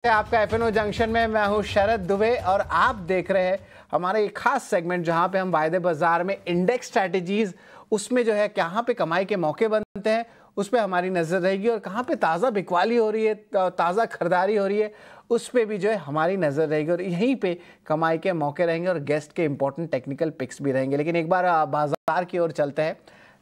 आपका F&O junction में मैं हूं शरद दुबे और आप देख रहे हैं हमारा एक खास सेगमेंट जहां पे हम वायदे बाजार में इंडेक्स स्ट्रैटेजीज उसमें जो है कहां पे कमाई के मौके बनते हैं उस पर हमारी नजर रहेगी और कहां पे ताज़ा बिकवाली हो रही है, ताज़ा खरीदारी हो रही है, उस पर भी जो है हमारी नज़र रहेगी और यहीं पे कमाई के मौके रहेंगे और गेस्ट के इंपॉर्टेंट टेक्निकल पिक्स भी रहेंगे। लेकिन एक बार बाजार की ओर चलते हैं।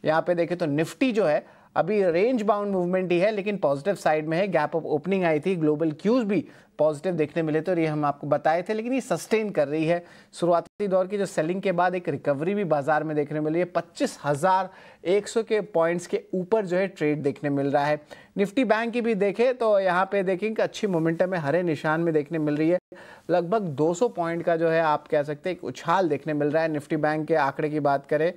यहाँ पे देखें तो निफ्टी जो है अभी रेंज बाउंड मूवमेंट ही है लेकिन पॉजिटिव साइड में है। गैप अप ओपनिंग आई थी, ग्लोबल क्यूज भी पॉजिटिव देखने मिले तो ये हम आपको बताए थे, लेकिन ये सस्टेन कर रही है। शुरुआती दौर की जो सेलिंग के बाद एक रिकवरी भी बाजार में देखने मिली है। 25,100 के पॉइंट्स के ऊपर जो है ट्रेड देखने मिल रहा है। निफ्टी बैंक की भी देखें तो यहाँ पे देखें कि अच्छी मोमेंटम है, हरे निशान में देखने मिल रही है। लगभग 200 पॉइंट का जो है आप कह सकते हैं एक उछाल देखने मिल रहा है। निफ्टी बैंक के आंकड़े की बात करें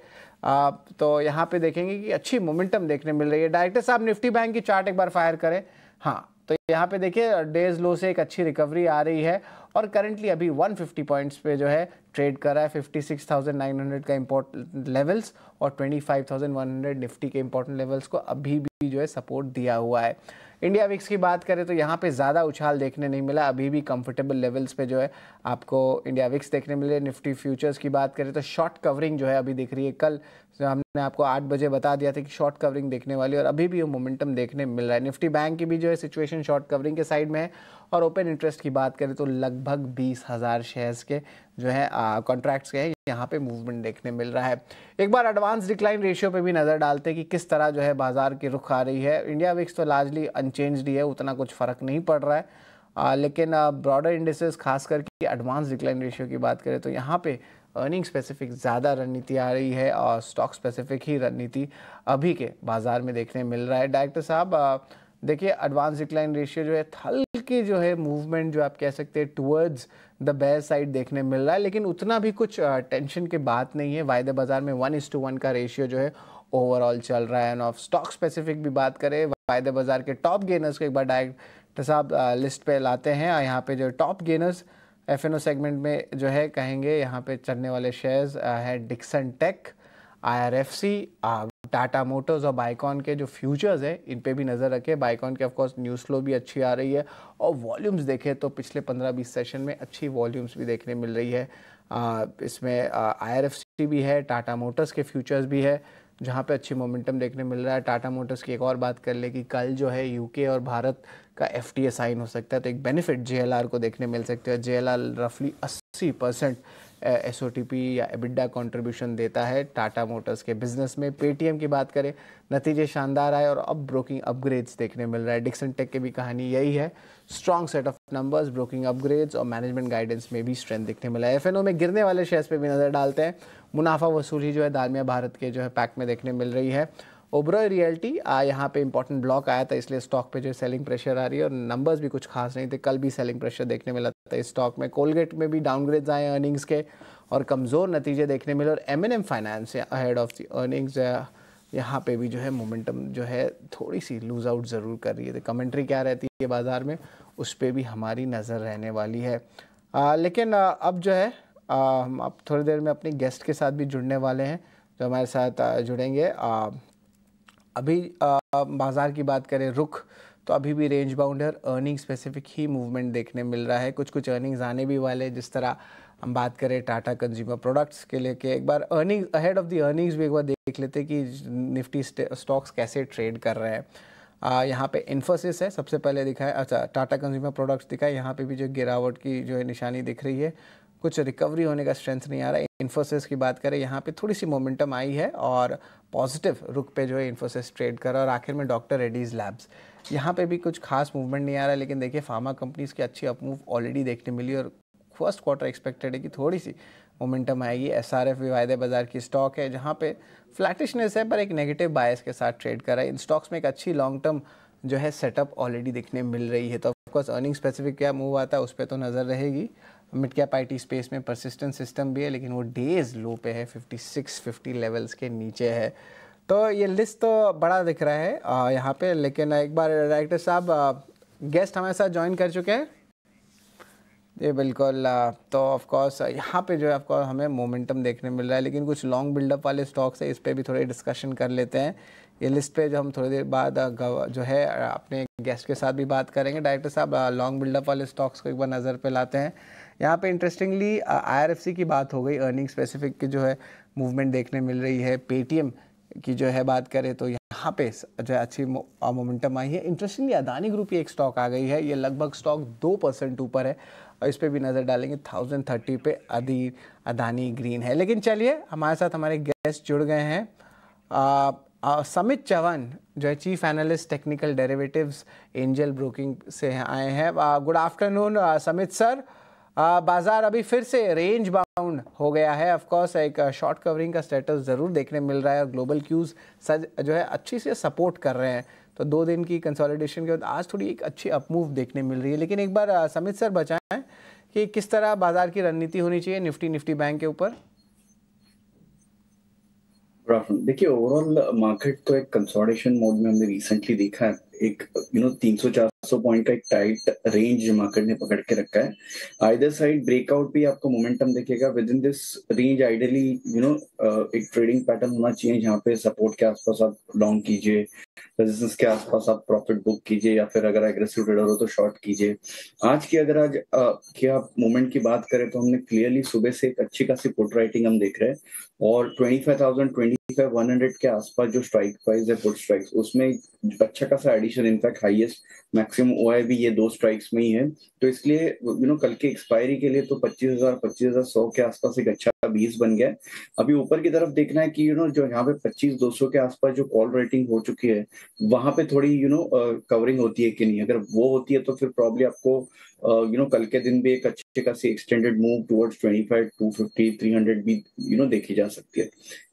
तो यहाँ पे देखेंगे कि अच्छी मोमेंटम देखने मिल रही है। डायरेक्टर साहब निफ्टी बैंक की चार्ट एक बार फायर करें। हाँ, तो यहाँ पे देखिए डेज लो से एक अच्छी रिकवरी आ रही है और करंटली अभी 150 पॉइंट्स पे जो है ट्रेड कर रहा है। 56,900 का इंपॉर्टेंट लेवल्स और 25,100 निफ्टी के इंपॉर्टेंट लेवल्स को अभी भी जो है सपोर्ट दिया हुआ है। इंडिया विक्स की बात करें तो यहाँ पे ज़्यादा उछाल देखने नहीं मिला, अभी भी कंफर्टेबल लेवल्स पे जो है आपको इंडिया विक्स देखने मिले। निफ्टी फ्यूचर्स की बात करें तो शॉर्ट कवरिंग जो है अभी दिख रही है। कल हमने आपको 8 बजे बता दिया था कि शॉर्ट कवरिंग देखने वाली और अभी भी वो मोमेंटम देखने मिल रहा है। निफ्टी बैंक की भी जो है सिचुएशन शॉर्ट कवरिंग के साइड में है और ओपन इंटरेस्ट की बात करें तो लगभग 20,000 शेयर्स के जो है कॉन्ट्रैक्ट्स के हैं, यहाँ पे मूवमेंट देखने मिल रहा है। एक बार एडवांस डिक्लाइन रेशियो पे भी नज़र डालते हैं कि किस तरह जो है बाजार की रुख आ रही है। इंडिया विक्स तो लार्जली अनचेंज्ड ही है, उतना कुछ फ़र्क नहीं पड़ रहा है, लेकिन ब्रॉडर इंडिसेस खास करके एडवांस डिक्लाइन रेशियो की बात करें तो यहाँ पे अर्निंग स्पेसिफिक ज़्यादा रणनीति आ रही है और स्टॉक स्पेसिफिक ही रणनीति अभी के बाजार में देखने मिल रहा है। डायरेक्टर साहब देखिए एडवांस डिक्लाइन रेशियो जो है हल्की जो है मूवमेंट जो आप कह सकते हैं टुवर्ड्स द बेयर साइड देखने मिल रहा है, लेकिन उतना भी कुछ टेंशन की बात नहीं है। वायदे बाजार में 1:1 का रेशियो जो है ओवरऑल चल रहा है। ऑफ स्टॉक स्पेसिफिक भी बात करें, वायदे बाजार के टॉप गेनर्स को एक बार डायरेक्टर साहब लिस्ट पे लाते हैं। यहाँ पे जो टॉप गेनर्स एफएनओ सेगमेंट में जो है कहेंगे यहाँ पे चलने वाले शेयर्स है Dixon tech, IRFC, Tata motors और बाइकॉन के जो फ्यूचर्स है इन पे भी नज़र रखें। बाइकॉन के ऑफकोर्स न्यूज़ फ्लो भी अच्छी आ रही है और वॉल्यूम्स देखें तो पिछले 15-20 सेशन में अच्छी वॉल्यूम्स भी देखने मिल रही है। इसमें IRFC भी है, टाटा मोटर्स के फ्यूचर्स भी है जहाँ पे अच्छी मोमेंटम देखने मिल रहा है। टाटा मोटर्स की एक और बात कर ले कि कल जो है यूके और भारत का FTA साइन हो सकता है तो एक बेनिफिट JLR को देखने मिल सकते हैं। JLR रफली 80% SOTP या EBITDA कंट्रीब्यूशन देता है टाटा मोटर्स के बिजनेस में। पेटीएम की बात करें, नतीजे शानदार आए और अब ब्रोकिंग अपग्रेड्स देखने मिल रहा है। डिक्सन टेक की भी कहानी यही है, strong set of numbers, broking upgrades और मैनेजमेंट गाइडेंस में भी स्ट्रेंथ दिखने मिला है। एफएनओ में गिरने वाले शेयर्स पे भी नज़र डालते हैं। मुनाफा वसूली जो है दालमिया भारत के जो है पैक में देखने मिल रही है। ओबरॉय रियल्टी यहाँ पे इंपॉर्टेंट ब्लॉक आया था इसलिए स्टॉक पे जो सेलिंग प्रेशर आ रही है और नंबर्स भी कुछ खास नहीं थे। कल भी सेलिंग प्रेशर देखने मिला था इस स्टॉक में। कोलगेट में भी डाउनग्रेड्स आए अर्निंग्स के और कमज़ोर नतीजे देखने मिले और M&M finance ahead of the earnings यहाँ पे भी जो है मोमेंटम जो है थोड़ी सी लूज आउट ज़रूर कर रही है। तो कमेंट्री क्या रहती है बाज़ार में उस पर भी हमारी नज़र रहने वाली है। लेकिन अब जो है हम अब थोड़ी देर में अपनी गेस्ट के साथ भी जुड़ने वाले हैं जो हमारे साथ जुड़ेंगे। अभी बाज़ार की बात करें रुख तो अभी भी रेंज बाउंडर अर्निंग स्पेसिफिक ही मूवमेंट देखने मिल रहा है। कुछ अर्निंग्स आने भी वाले, जिस तरह हम बात करें टाटा कंज्यूमर प्रोडक्ट्स के लेके एक बार earning ahead of the earnings भी एक बार देख लेते हैं कि निफ्टी स्टॉक्स कैसे ट्रेड कर रहे हैं। यहाँ पे इन्फोसिस है सबसे पहले दिखा है, अच्छा टाटा कंज्यूमर प्रोडक्ट्स दिखा है, यहाँ पे भी जो गिरावट की जो है निशानी दिख रही है, कुछ रिकवरी होने का स्ट्रेंथ नहीं आ रहा है। इन्फोसिस की बात करें यहाँ पे थोड़ी सी मोमेंटम आई है और पॉजिटिव रुख पे जो है इन्फोसिस ट्रेड कर रहा है। और आखिर में डॉक्टर रेड्डीज लैब्स, यहाँ पे भी कुछ खास मूवमेंट नहीं आ रहा है, लेकिन देखिए फार्मा कंपनीज की अच्छी अपमूव ऑलरेडी देखने मिली और फर्स्ट क्वार्टर एक्सपेक्टेड है कि थोड़ी सी मोमेंटम आएगी। SRF भी वायदे बाजार की स्टॉक है जहाँ पे फ्लैटिशनेस है पर एक नेगेटिव बायस के साथ ट्रेड कर रहा है। इन स्टॉक्स में एक अच्छी लॉन्ग टर्म जो है सेटअप ऑलरेडी देखने मिल रही है। तो ऑफकोर्स अर्निंग स्पेसिफिक क्या मूव आता है उस पर तो नज़र रहेगी। मिड कैप IT स्पेस में परसिस्टेंट सिस्टम भी है लेकिन वो डेज लो पे है, 5650 लेवल्स के नीचे है। तो ये लिस्ट तो बड़ा दिख रहा है यहाँ पे, लेकिन एक बार डायरेक्टर साहब गेस्ट हमारे साथ ज्वाइन कर चुके हैं जी बिल्कुल। तो ऑफकोर्स यहाँ पे जो है ऑफकोर्स हमें मोमेंटम देखने मिल रहा है, लेकिन कुछ लॉन्ग बिल्डअप वाले स्टॉक्स है इस पर भी थोड़े डिस्कशन कर लेते हैं ये लिस्ट पे जो हम थोड़ी देर बाद जो है अपने गेस्ट के साथ भी बात करेंगे। डायरेक्टर साहब, लॉन्ग बिल्डअप वाले स्टॉक्स को एक बार नज़र पे लाते हैं। यहाँ पे इंटरेस्टिंगली IRFC की बात हो गई, अर्निंग स्पेसिफिक की जो है मूवमेंट देखने मिल रही है। पेटीएम की जो है बात करें तो यहाँ पे जो है अच्छी मोमेंटम आई है। इंटरेस्टिंगली अदानी ग्रुप की एक स्टॉक आ गई है, ये लगभग स्टॉक 2% ऊपर है और इस पर भी नज़र डालेंगे। 1030 पे अदानी ग्रीन है। लेकिन चलिए, हमारे साथ हमारे गेस्ट जुड़ गए हैं। समित चौहान जो है chief analyst technical derivatives angel broking से आए हैं। गुड आफ्टरनून समित सर। बाजार अभी फिर से रेंज बाउंड हो गया है। ऑफ कोर्स एक शॉर्ट कवरिंग का स्टेटस ज़रूर देखने मिल रहा है और ग्लोबल क्यूज जो है अच्छी से सपोर्ट कर रहे हैं। तो 2 दिन की कंसोलिडेशन के बाद आज थोड़ी एक अच्छी अपमूव देखने मिल रही है। लेकिन एक बार समित सर बताएं कि किस तरह बाजार की रणनीति होनी चाहिए निफ्टी बैंक के ऊपर। देखिए, ओवरऑल मार्केट तो एक कंसोलिडेशन मोड में हमने रिसेंटली देखा है। एक 300-400 पॉइंट का एक टाइट रेंज मार्केट ने पकड़ के रखा है। आइदर साइड ब्रेकआउट भी आपको मोमेंटम दिखेगा with in this range. Ideally एक ट्रेडिंग पैटर्न होना चाहिए जहाँ पे सपोर्ट के आसपास आप लॉन्ग कीजिए, रेजिस्टेंस के आसपास आप प्रॉफिट बुक कीजिए, या फिर अगर एग्रेसिव ट्रेडर हो तो शॉर्ट कीजिए। आज की आप मोमेंट की बात करें तो हमने क्लियरली सुबह से एक अच्छी खासी पुट राइटिंग हम देख रहे हैं और 25,100 के आसपास जो स्ट्राइक प्राइस है पुट स्ट्राइक्स, उसमें अच्छा खासा addition, in fact highest maximum OI भी ये 2 स्ट्राइक्स में ही है। तो इसलिए कल के एक्सपायरी के लिए तो 25,100 के आसपास एक अच्छा 20 बन गया है। अभी ऊपर की तरफ देखना है कि जो यहाँ पे 25,200 के आसपास जो कॉल रेटिंग हो चुकी है वहां पे थोड़ी कवरिंग होती है कि नहीं। अगर वो होती है तो फिर प्रॉब्ली आपको कल के दिन भी एक अच्छे खासी एक्सटेंडेड मूव टुवर्ड्स 25, 250, 300 भी देखी जा सकती है।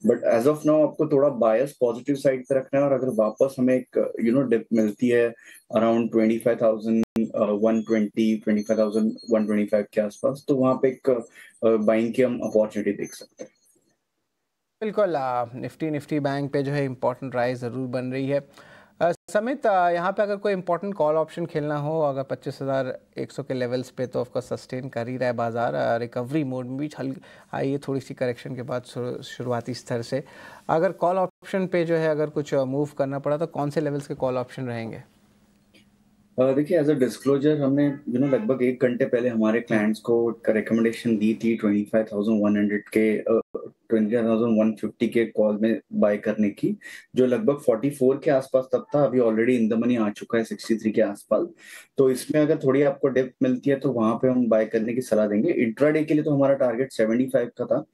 बट एज ऑफ नाउ आपको थोड़ा बायस पॉजिटिव साइड पे रखना है और अगर वापस हमें एक डिप मिलती है अराउंड 25,120, 25,125 के आसपास, तो वहां पे एक बाइंग की हम अपॉर्चुनिटी देख सकते हैं। बिल्कुल, निफ्टी बैंक पे जो है इंपॉर्टेंट राइज ज़रूर बन रही है। समित, यहाँ पे अगर कोई इंपॉर्टेंट कॉल ऑप्शन खेलना हो, अगर 25,100 के लेवल्स पे तो ऑफकोर्स सस्टेन कर ही रहा है बाजार। रिकवरी मोड में भी आई है थोड़ी सी करेक्शन के बाद शुरुआती स्तर से। अगर कॉल ऑप्शन पे जो है अगर कुछ मूव करना पड़ा तो कौन से लेवल्स के कॉल ऑप्शन रहेंगे? देखिए, एज अ डिस्क्लोजर हमने लगभग 1 घंटे पहले हमारे क्लाइंट्स को रिकमेंडेशन दी थी 25,150 के कॉल में बाय करने की, जो लगभग 44 के आसपास तब था। अभी ऑलरेडी इन द मनी आ चुका है 63 के आसपास। तो इसमें अगर थोड़ी आपको डिप मिलती है तो वहां पे हम बाय करने की सलाह देंगे। इंट्राडे के लिए तो हमारा टारगेट 75 का था,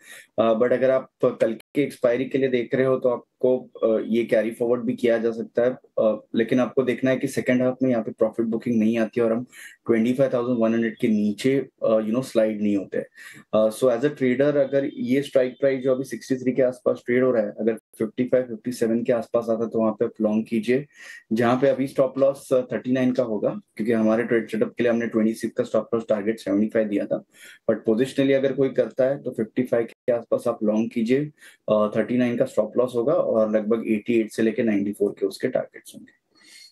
बट अगर आप कल के एक्सपायरी के लिए देख रहे हो तो आपको ये कैरी फॉरवर्ड भी किया जा सकता है। लेकिन आपको देखना है कि सेकंड हाफ में यहाँ पे प्रॉफिट बुकिंग नहीं आती और हम 25,100 के नीचे स्लाइड नहीं होते। सो एज अ ट्रेडर, अगर ये स्ट्राइक प्राइस जो अभी 63 के आसपास ट्रेड हो रहा है, अगर 55, 57 के आसपास आता है तो वहां पे आप लॉन्ग कीजिए, जहां पे अभी स्टॉप लॉस 39 का होगा, क्योंकि हमारे ट्रेड सेटअप के लिए हमने 26 का स्टॉप लॉस टारगेट 75 दिया था। बट पोजिशनली अगर कोई करता है तो 55 के आसपास आप लॉन्ग कीजिए, 39 का स्टॉप लॉस होगा और लगभग 88 से लेके 94 के उसके टारगेट्स होंगे।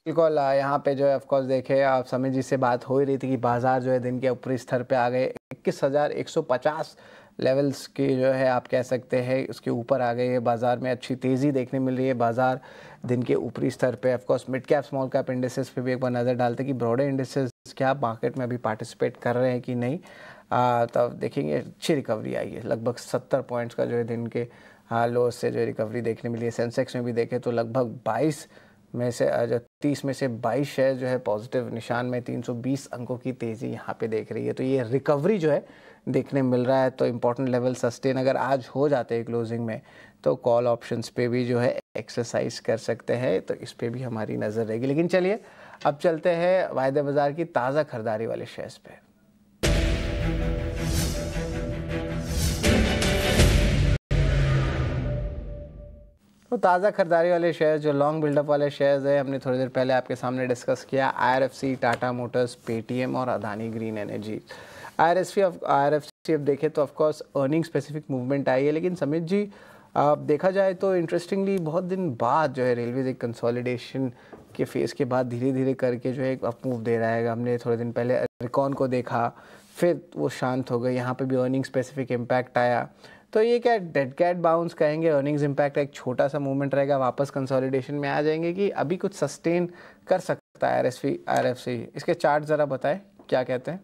बिल्कुल, यहाँ पे जो है ऑफकोर्स देखे, आप समित जी से बात हो ही रही थी कि बाजार जो है दिन के ऊपरी स्तर पे आ गए। 21,150 लेवल्स की जो है आप कह सकते हैं उसके ऊपर आ गए। बाजार में अच्छी तेज़ी देखने मिल रही है। बाजार दिन के ऊपरी स्तर पे of course mid cap small cap indices पे भी एक बार नज़र डालते कि ब्रॉडर इंडेसेस क्या मार्केट में अभी पार्टिसिपेट कर रहे हैं कि नहीं। तब देखेंगे अच्छी रिकवरी आई है, लगभग 70 पॉइंट्स का जो है दिन के लो से जो रिकवरी देखने मिली है। सेंसेक्स में भी देखें तो लगभग 22 में से जो 30 में से 22 शेयर जो है पॉजिटिव निशान में 320 अंकों की तेज़ी यहाँ पे देख रही है। तो ये रिकवरी जो है देखने मिल रहा है। तो इम्पोर्टेंट लेवल सस्टेन अगर आज हो जाते हैं क्लोजिंग में तो कॉल ऑप्शंस पे भी जो है एक्सरसाइज कर सकते हैं, तो इस पे भी हमारी नज़र रहेगी। लेकिन चलिए अब चलते हैं वायदे बाज़ार की ताज़ा खरीदारी वाले शेयर्स पे। तो ताज़ा खरीदारी वाले शेयर जो लॉन्ग बिल्डअप वाले शेयर्स है, हमने थोड़ी देर पहले आपके सामने डिस्कस किया। IRFC, टाटा मोटर्स, पेटीएम और अदानी ग्रीन एनर्जी। IRFC अब देखें तो ऑफकोर्स अर्निंग स्पेसिफिक मूवमेंट आई है। लेकिन समित जी, देखा जाए तो इंटरेस्टिंगली बहुत दिन बाद जो है रेलवेज एक कंसोलिडेशन के फेज़ के बाद धीरे धीरे करके जो है एक अप मूव दे रहा है। हमने थोड़े दिन पहले रिकॉन को देखा, फिर वो शांत हो गए। यहाँ पे भी अर्निंग स्पेसिफिक इम्पैक्ट आया तो ये क्या डेड कैट बाउंस कहेंगे, अर्निंग्स इम्पैक्ट एक छोटा सा मूवमेंट रहेगा, वापस कंसोलिडेशन में आ जाएंगे कि अभी कुछ सस्टेन कर सकता है आरएफसी? इसके चार्ट ज़रा बताएं क्या कहते हैं।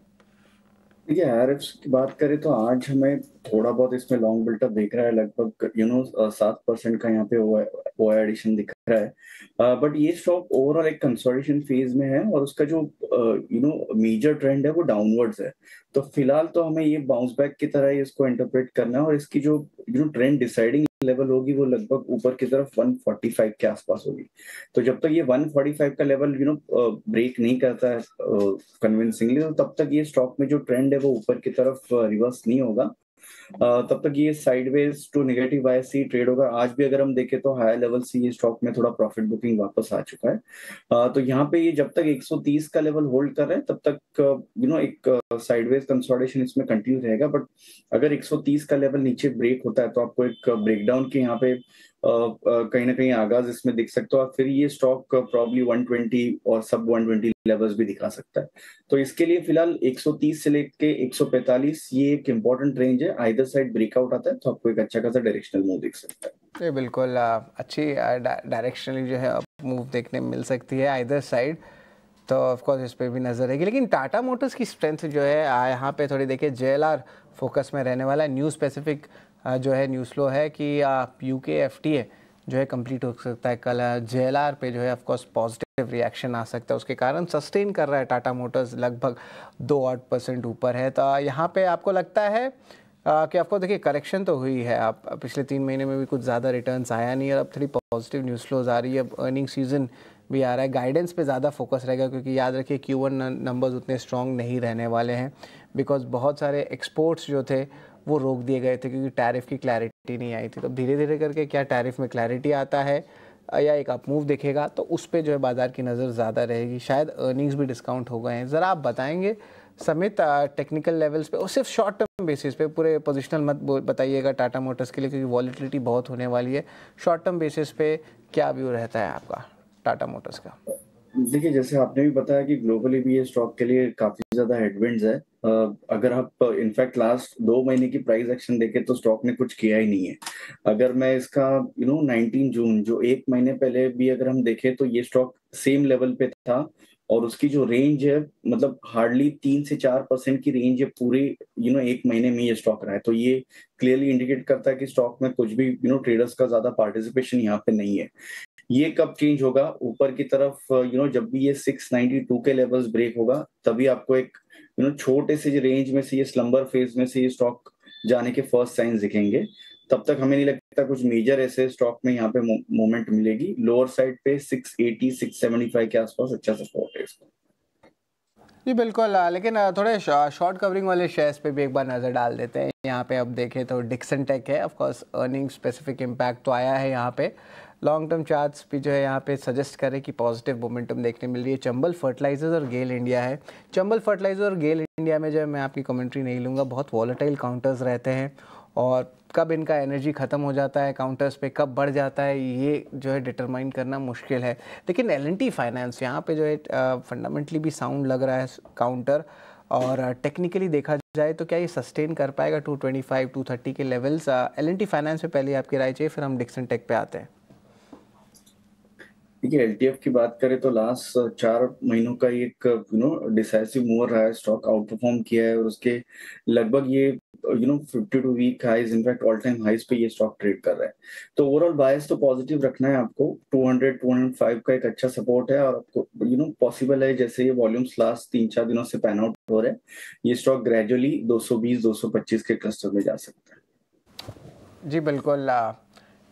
देखिए आरएफ की बात करें तो आज हमें थोड़ा बहुत इसमें लॉन्ग बिल्टअप दिख रहा है, लगभग 7% का यहाँ पे ओ एडिशन दिख रहा है। बट ये स्टॉक ओवरऑल एक कंसोलिडेशन फेज में है और उसका जो मेजर ट्रेंड है वो डाउनवर्ड्स है। तो फिलहाल तो हमें ये बाउंस बैक की तरह ही इसको इंटरप्रेट करना है और इसकी जो ट्रेंड डिसाइडिंग लेवल होगी वो लगभग ऊपर की तरफ 145 के आसपास होगी। तो जब तक ये 145 का लेवल ब्रेक नहीं करता है कन्विंसिंगली, तो तब तक ये स्टॉक में जो ट्रेंड है वो ऊपर की तरफ रिवर्स नहीं होगा। तब तक ये साइडवेज टू नेगेटिव आईएससी ट्रेड होगा। आज भी अगर हम देखें तो हायर लेवल से ये स्टॉक में थोड़ा प्रॉफिट बुकिंग वापस आ चुका है। तो यहाँ पे ये जब तक 130 का लेवल होल्ड कर रहे हैं तब तक एक साइडवेज कंसोलिडेशन इसमें कंटिन्यू रहेगा। बट अगर 130 का लेवल नीचे ब्रेक होता है तो आपको एक ब्रेकडाउन के यहाँ पे कहीं ना कहीं आगाज इसमें दिख सकता है और फिर ये स्टॉक प्रॉब्ली 120 और सब 120 लेवल्स भी दिखा सकता है। तो इसके लिए फिलहाल 130 से लेके 145 ये एक इंपॉर्टेंट रेंज है। आइदर साइड ब्रेकआउट आता है तो आपको एक अच्छा खासा डायरेक्शनल मूव दिख सकता है। ये बिल्कुल अच्छी डायरेक्शनली जो है मूव देखने मिल सकती है आइदर साइड, तो ऑफ कोर्स इस पर भी नजर रहेगी। लेकिन टाटा मोटर्स की स्ट्रेंथ जो है यहाँ पे थोड़ी देखिए, जेएलआर फोकस में रहने वाला है। न्यूज़ स्पेसिफिक जो है न्यूज़ फ्लो है कि यूके एफटीए जो है कंप्लीट हो सकता है कल। जेएलआर पे जो है ऑफ कोर्स पॉजिटिव रिएक्शन आ सकता है, उसके कारण सस्टेन कर रहा है टाटा मोटर्स, लगभग 2% ऊपर है। तो यहाँ पे आपको लगता है कि आपको देखिए करेक्शन तो हुई है, आप पिछले 3 महीने में भी कुछ ज़्यादा रिटर्न्स आया नहीं और अब थोड़ी पॉजिटिव न्यूज़ फ्लोज आ रही है, अब अर्निंग सीजन भी आ रहा है, गाइडेंस पे ज़्यादा फोकस रहेगा क्योंकि याद रखिए Q1 नंबर्स उतने स्ट्रॉन्ग नहीं रहने वाले हैं बिकॉज बहुत सारे एक्सपोर्ट्स जो थे वो रोक दिए गए थे क्योंकि टैरिफ की क्लैरिटी नहीं आई थी। तो धीरे धीरे करके क्या टैरिफ में क्लैरिटी आता है या एक अप मूव दिखेगा तो उस पर जो है बाजार की नज़र ज़्यादा रहेगी। शायद अर्निंग्स भी डिस्काउंट हो गए हैं। ज़रा आप बताएंगे समित टेक्निकल लेवल्स पे और सिर्फ शॉर्ट टर्म बेसिस पे, पूरे पोजिशनल मत बताइएगा टाटा मोटर्स के लिए क्योंकि वॉलिटिलिटी बहुत होने वाली है। शॉर्ट टर्म बेसिस पे क्या व्यू रहता है आपका टाटा मोटर्स का? देखिए जैसे आपने भी बताया कि ग्लोबली भी ये स्टॉक के लिए काफी ज्यादा हेडविंड्स है। अगर आप इनफैक्ट लास्ट 2 महीने की प्राइस एक्शन देखें तो स्टॉक ने कुछ किया ही नहीं है। अगर मैं इसका 19 जून जो 1 महीने पहले भी अगर हम देखें तो ये स्टॉक सेम लेवल पे था और उसकी जो रेंज है मतलब हार्डली 3 से 4% की रेंज है पूरे 1 महीने में ये स्टॉक रहा है। तो ये क्लियरली इंडिकेट करता है कि स्टॉक में कुछ भी ट्रेडर्स का ज्यादा पार्टिसिपेशन यहाँ पे नहीं है। ये कब चेंज होगा ऊपर की तरफ, जब भी ये 692 के लेवल्स ब्रेक होगा तभी आपको एक छोटे से रेंज में से ये स्लम्बर फेज में से ये स्टॉक जाने के फर्स्ट साइंस दिखेंगे। तब तक हमें नहीं लगता कुछ मेजर ऐसे स्टॉक में यहाँ पे मूवमेंट मिलेगी। लोअर साइड पे 680 675 के आसपास अच्छा सपोर्ट है इसको। जी बिल्कुल, लेकिन थोड़े शॉर्ट कवरिंग वाले शेयर्स पे भी एक बार नज़र डाल देते हैं। यहाँ पे अब देखें तो डिक्सन टेक है, of course earning specific impact तो आया है यहाँ पे। लॉन्ग टर्म चार्ट्स भी जो है यहाँ पे सजेस्ट करें कि पॉजिटिव मोमेंटम देखने मिल रही है। चंबल फर्टिलाइजर्स और गेल इंडिया है। चंबल फर्टिलाइजर और गेल इंडिया में जो है मैं आपकी कमेंट्री नहीं लूँगा, बहुत वॉलेटाइल काउंटर्स रहते हैं और कब इनका एनर्जी ख़त्म हो जाता है काउंटर्स पे, कब बढ़ जाता है, ये जो है डिटरमाइन करना मुश्किल है। लेकिन L&T फाइनेंस यहाँ पे जो है फंडामेंटली भी साउंड लग रहा है काउंटर, और टेक्निकली देखा जाए तो क्या ये सस्टेन कर पाएगा 225 230 के लेवल्स? L&T फाइनेंस पे पहले आपकी राय चाहिए, फिर हम डिक्सन टेक पे आते हैं। देखिए एलटीएफ की बात करें तो लास्ट 4 महीनों का एक डिसाइसिव मूव रहा है। स्टॉक आउट परफॉर्म किया है और उसके लगभग ये 52 week highs in fact all time highs पे ये स्टॉक ट्रेड कर रहा है। तो ओवरऑल बायस तो पॉजिटिव रखना है आपको। 200 205 का एक अच्छा सपोर्ट है और आपको पॉसिबल है जैसे ये वॉल्यूम्स लास्ट 3-4 दिनों से पैन आउट हो रहे हैं, ये स्टॉक ग्रेजुअली 220 225 के क्लस्टर में जा सकता है। जी बिल्कुल,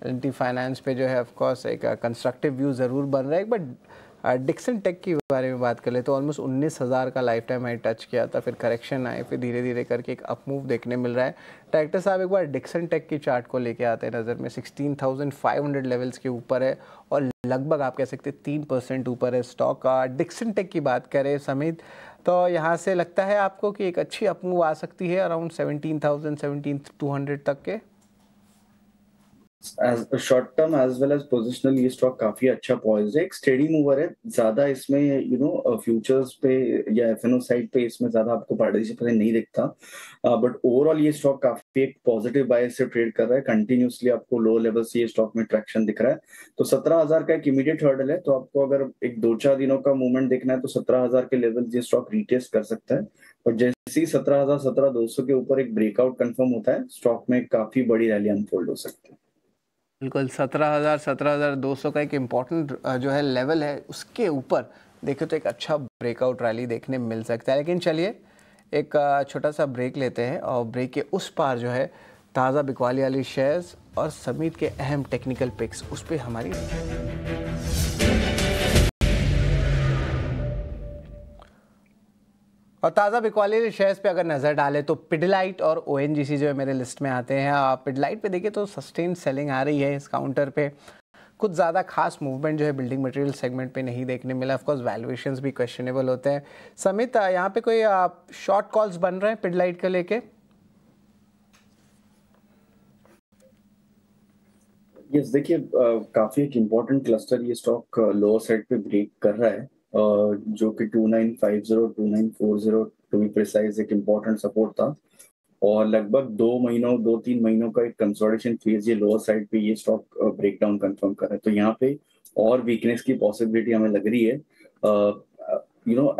L&T फाइनेंस पे जो है ऑफ कोर्स एक कंस्ट्रक्टिव व्यू ज़रूर बन रहा है। बट डिक्सन टेक के बारे में बात कर ले तो ऑलमोस्ट 19,000 का लाइफ टाइम हाई टच किया था, फिर करेक्शन आए, फिर धीरे धीरे करके एक अप मूव देखने मिल रहा है। डायरेक्टर साहब एक बार डिक्सन टेक की चार्ट को लेके आते हैं नज़र में। 16,500 लेवल्स के ऊपर है और लगभग आप कह सकते हैं 3% ऊपर है स्टॉक। डिक्सन टेक की बात करें समित, तो यहाँ से लगता है आपको कि एक अच्छी अप मूव आ सकती है अराउंड 17,000 17,200 तक के? As short term as well as positional ये स्टॉक काफी अच्छा पॉइज्ड है, एक स्टेडी मूवर है। ज्यादा इसमें फ्यूचर्स पे या एफएनओ साइड पे इसमें ज्यादा आपको पार्टिसिपेशन नहीं दिखता, बट ओवरऑल ये स्टॉक काफी एक पॉजिटिव बायस से ट्रेड कर रहा है। कंटिन्यूसली आपको लो लेवल से ये स्टॉक में ट्रैक्शन दिख रहा है। तो 17,000 का एक इमीडिएट हर्डल है, तो आपको अगर एक 2-4 दिनों का मूवमेंट देखना है तो 17,000 के लेवल ये स्टॉक रिटेस्ट कर सकता है। और जैसे ही 17,000 17,200 के ऊपर एक ब्रेकआउट कंफर्म होता है, स्टॉक में काफी बड़ी रैली अनफोल्ड हो सकती है। बिल्कुल 17,000 17,200 का एक इम्पॉर्टेंट जो है लेवल है, उसके ऊपर देखे तो एक अच्छा ब्रेकआउट रैली देखने मिल सकता है। लेकिन चलिए एक छोटा सा ब्रेक लेते हैं और ब्रेक के उस पार जो है ताज़ा बिकवाली वाली शेयर्स और समित के अहम टेक्निकल पिक्स उस पर हमारी और ताज़ा बिकवाली शेयर्स पे अगर नज़र डालें तो पिडिलाइट और ओएनजीसी जो है मेरे लिस्ट में आते हैं। पिडिलाइट पे देखिए तो सस्टेन सेलिंग आ रही है इस काउंटर पे, कुछ ज़्यादा खास मूवमेंट जो है बिल्डिंग मटेरियल सेगमेंट पे नहीं देखने मिला। ऑफ कोर्स वैल्यूएशंस भी क्वेश्चनेबल होते हैं। समित, यहाँ पे कोई शॉर्ट कॉल्स बन रहे हैं पिडिलाइट को लेके? यस, देखिए काफी एक इम्पोर्टेंट क्लस्टर ये स्टॉक लोअर साइड पे ब्रेक कर रहा है, जो कि 2950 2940 टू बी प्रिसाइज एक इम्पोर्टेंट सपोर्ट था। और लगभग 2-3 महीनों का एक कंसोलिडेशन फेज ये लोअर साइड पे ये स्टॉक ब्रेकडाउन कंफर्म कर रहा है। तो यहाँ पे और वीकनेस की पॉसिबिलिटी हमें लग रही है।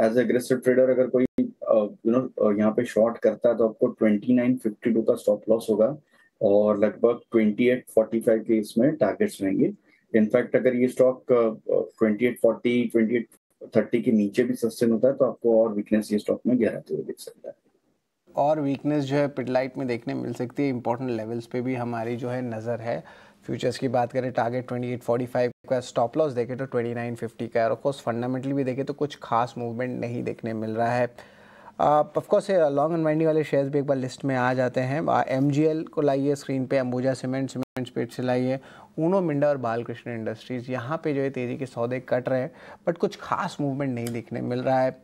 एज एग्रेसिव ट्रेडर अगर कोई यहाँ पे शॉर्ट करता है तो आपको 2952 का स्टॉप लॉस होगा और लगभग 2845 के इसमें टारगेट्स रहेंगे। इनफैक्ट अगर ये स्टॉक 2840 2830 के नीचे भी सस्टेन होता है तो आपको और वीकनेस ये स्टॉक में गहराते हुए दिख सकता है। और वीकनेस जो है पिडिलाइट में देखने मिल सकती है। इंपॉर्टेंट लेवल्स पे भी हमारी जो है नज़र है। फ्यूचर्स की बात करें टारगेट 2845 का, स्टॉप लॉस देखें तो 2950 का है। और ऑफकोर्स फंडामेंटली भी देखें तो कुछ खास मूवमेंट नहीं देखने मिल रहा है। ऑफकोर्स लॉन्ग एंड वाइंडिंग वाले शेयर्स भी एक बार लिस्ट में आ जाते हैं। एमजीएल को लाइए स्क्रीन पे, अंबुजा सीमेंट स्पीड से लाइए, ऊनो मिंडा और बालकृष्ण इंडस्ट्रीज़, यहाँ पे जो है तेज़ी के सौदे कट रहे हैं बट कुछ खास मूवमेंट नहीं देखने मिल रहा है।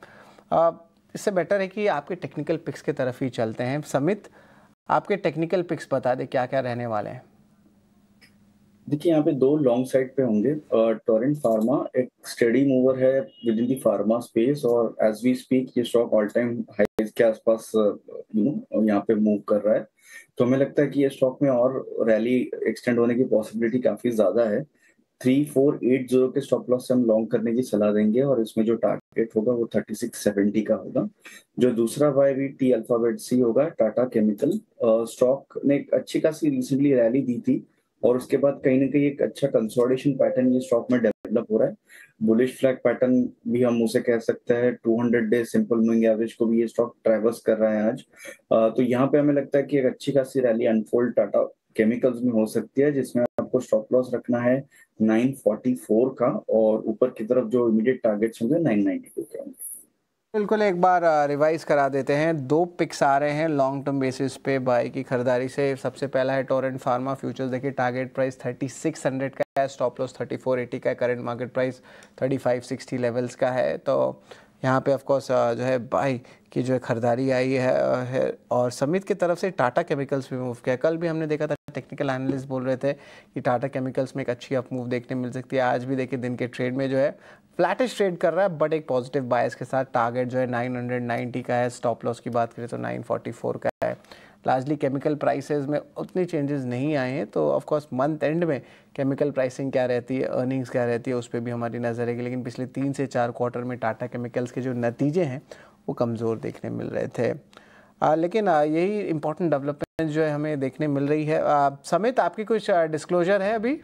इससे बेटर है कि आपके टेक्निकल पिक्स की तरफ ही चलते हैं। समित, आपके टेक्निकल पिक्स बता दें क्या क्या रहने वाले हैं। देखिए यहाँ पे दो लॉन्ग साइड पे होंगे। टोरेंट फार्मा एक स्टडी मूवर है with in the pharma space और एज वी स्पीक ये स्टॉक ऑल टाइम हाईज के आसपास यहाँ पे मूव कर रहा है। तो हमें लगता है कि ये स्टॉक में और रैली एक्सटेंड होने की पॉसिबिलिटी काफी ज्यादा है। 3480 के स्टॉप लॉस से हम लॉन्ग करने की सलाह देंगे और इसमें जो टारगेट होगा वो 3670 का होगा। जो दूसरा YVT अल्फाबेट सी होगा टाटा केमिकल। स्टॉक ने एक अच्छी खासी रिसेंटली रैली दी थी और उसके बाद कहीं ना कहीं एक अच्छा कंसोलिडेशन पैटर्न ये स्टॉक में डेवलप हो रहा है। बुलिश फ्लैग पैटर्न भी हम उसे कह सकते हैं। 200 डे सिंपल मूविंग एवरेज को भी ये स्टॉक ट्रैवर्स कर रहा है आज। तो यहाँ पे हमें लगता है कि एक अच्छी खासी रैली अनफोल्ड टाटा केमिकल्स में हो सकती है, जिसमें आपको स्टॉप लॉस रखना है 944 का और ऊपर की तरफ जो इमीडिएट टारगेट्स होंगे 992 के होंगे। बिल्कुल, एक बार रिवाइज करा देते हैं। दो पिक्स आ रहे हैं लॉन्ग टर्म बेसिस पे बाई की खरीदारी से। सबसे पहला है टोरेंट फार्मा फ्यूचर्स, देखिए टारगेट प्राइस 3600 का है, स्टॉप लॉस 3480 का है, करंट मार्केट प्राइस 3560 लेवल्स का है। तो यहाँ पे ऑफ कोर्स जो है बाई की जो है खरीदारी आई है। और समित की तरफ से टाटा केमिकल्स भी मूव किया। कल भी हमने देखा था टेक्निकल एनालिस्ट बोल रहे थे कि टाटा केमिकल्स में एक अच्छी अप मूव देखने मिल सकती है। आज भी देखिए दिन के ट्रेड में जो है फ्लैटिश ट्रेड कर रहा है बट एक पॉजिटिव बायस के साथ। टारगेट जो है 990 का है, स्टॉप लॉस की बात करें तो 944 का है। लार्जली केमिकल प्राइसेस में उतनी चेंजेस नहीं आए हैं, तो ऑफ कोर्स मंथ एंड में केमिकल प्राइसिंग क्या रहती है, अर्निंग्स क्या रहती है, उस पर भी हमारी नज़र रहेगी। लेकिन पिछले 3 से 4 क्वार्टर में टाटा केमिकल्स के जो नतीजे हैं वो कमज़ोर देखने मिल रहे थे। लेकिन यही इंपॉर्टेंट डेवलपमेंट जो है हमें देखने मिल रही है। समित, आपकी कुछ डिस्क्लोजर है अभी?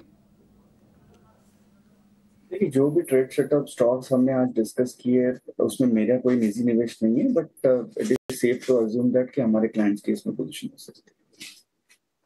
देखिए जो भी ट्रेड सेटअप स्टॉक्स हमने आज डिस्कस किए उसमें मेरा कोई निजी निवेश नहीं है, but it is safe to assume that कि हमारे क्लाइंट्स की इसमें पोजीशन हो सकती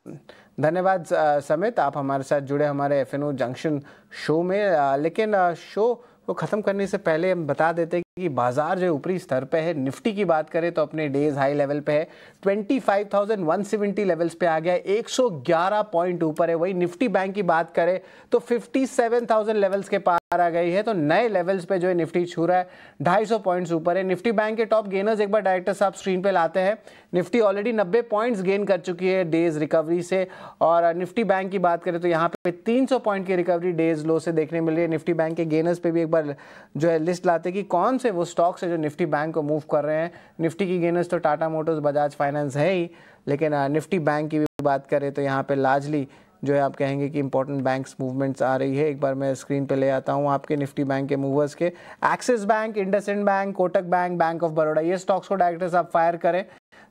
है। धन्यवाद समित, आप हमारे साथ जुड़े हमारे एफएनओ जंक्शन शो में। लेकिन शो को ख़त्म करने से पहले हम बता देते कि बाजार जो ऊपरी स्तर पे है। निफ्टी की बात करें तो अपने डेज हाई लेवल पे है, 25,170 लेवल्स पे आ गया, 111 पॉइंट ऊपर है। वही निफ्टी बैंक की बात करें तो 57,000 लेवल्स के पार आ गई है, तो नए लेवल्स पे जो है निफ्टी छू रहा है, 250 पॉइंट्स ऊपर है। निफ्टी बैंक के टॉप गेनर्स एक बार डायरेक्टर साहब स्क्रीन पे लाते हैं। निफ्टी ऑलरेडी 90 पॉइंट्स गेन कर चुकी है डेज रिकवरी से, और निफ्टी बैंक की बात करें तो यहाँ पे 300 पॉइंट की रिकवरी डेज लो से देखने मिल रही है। निफ्टी बैंक के गेनर्स पे भी एक बार जो है लिस्ट लाते कि कौन से वो स्टॉक्स है जो निफ्टी बैंक को मूव कर रहे हैं। निफ्टी की गेनर्स तो टाटा मोटर्स, बजाज फाइनेंस है ही, लेकिन निफ्टी बैंक की भी बात करें तो यहाँ पे लार्जली जो है आप कहेंगे कि इंपॉर्टेंट बैंक्स मूवमेंट्स आ रही है। एक बार मैं स्क्रीन पे ले आता हूँ आपके निफ्टी बैंक के मूवर्स के। Axis bank, IndusInd bank, Kotak bank, bank of Baroda, ये स्टॉक्स को डायरेक्टर साहब फायर करें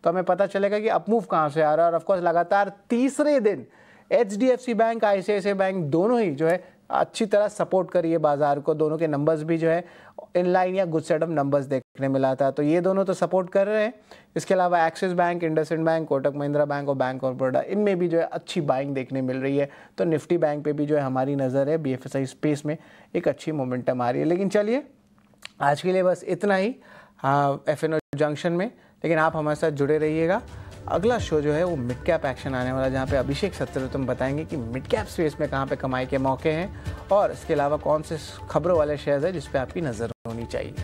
तो हमें पता चलेगा कि अपमूव कहाँ से आ रहा है। और ऑफकोर्स लगातार तीसरे दिन HDFC बैंक, ICICI बैंक दोनों ही जो है अच्छी तरह सपोर्ट करी है बाजार को। दोनों के नंबर्स भी जो है इनलाइन या गुड सेट ऑफ नंबर्स देखने मिला था, तो ये दोनों तो सपोर्ट कर रहे हैं। इसके अलावा axis bank, IndusInd bank, Kotak Mahindra bank और बैंक ऑफ बड़ौदा, इनमें भी जो है अच्छी बाइंग देखने मिल रही है। तो निफ्टी बैंक पे भी जो है हमारी नज़र है, BFSI स्पेस में एक अच्छी मोमेंटम आ रही है। लेकिन चलिए आज के लिए बस इतना ही FNO जंक्शन में, लेकिन आप हमारे साथ जुड़े रहिएगा। अगला शो जो है वो मिड कैप एक्शन आने वाला, जहाँ पे अभिषेक सत्रोत्तम बताएंगे कि मिड कैप स्पेस में कहाँ पे कमाई के मौके हैं, और इसके अलावा कौन से खबरों वाले शेयर्स हैं जिस पे आपकी नज़र होनी चाहिए।